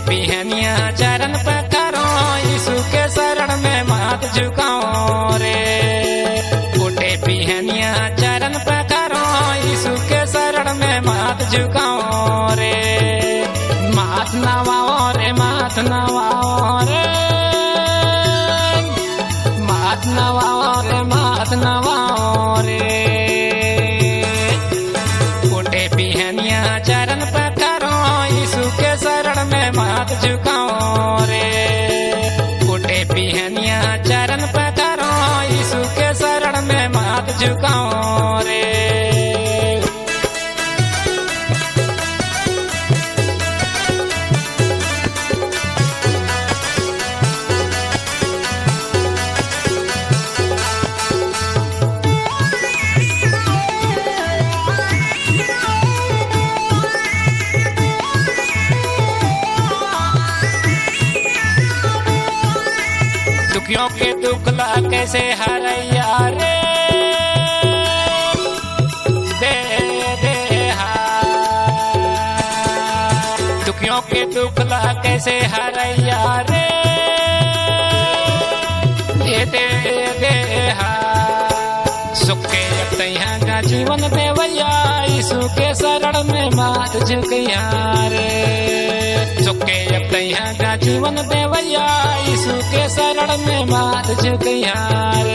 बिहनिया चरण पखारो यीशु के शरण में माथ झुकाओ रे। उठे बिहनिया चरण पखारो यीशु के शरण में माथ झुकाओ रे। माथ नवाओ रे, माथ नवाओ रे, माथ नवाओ रे, माथ नवाओ रे। उठे बिहनिया चरण पखारो यीशु के शरण में माथ झुकाओ रे। उठे बिहनिया चरण पखारो यीशु के शरण में माथ झुकाओ रे। दुखियों के दुखला कैसे हरैया रे, दे दे दुखियों के दुखला कैसे हरैया रे, दे दे दे सुख के तैया का जीवन देवैया यीशु के शरण में माथ झुकैया रे। सुख के तैया का जीवन देवैया यीशु के शरण में माथ झुकैया रे।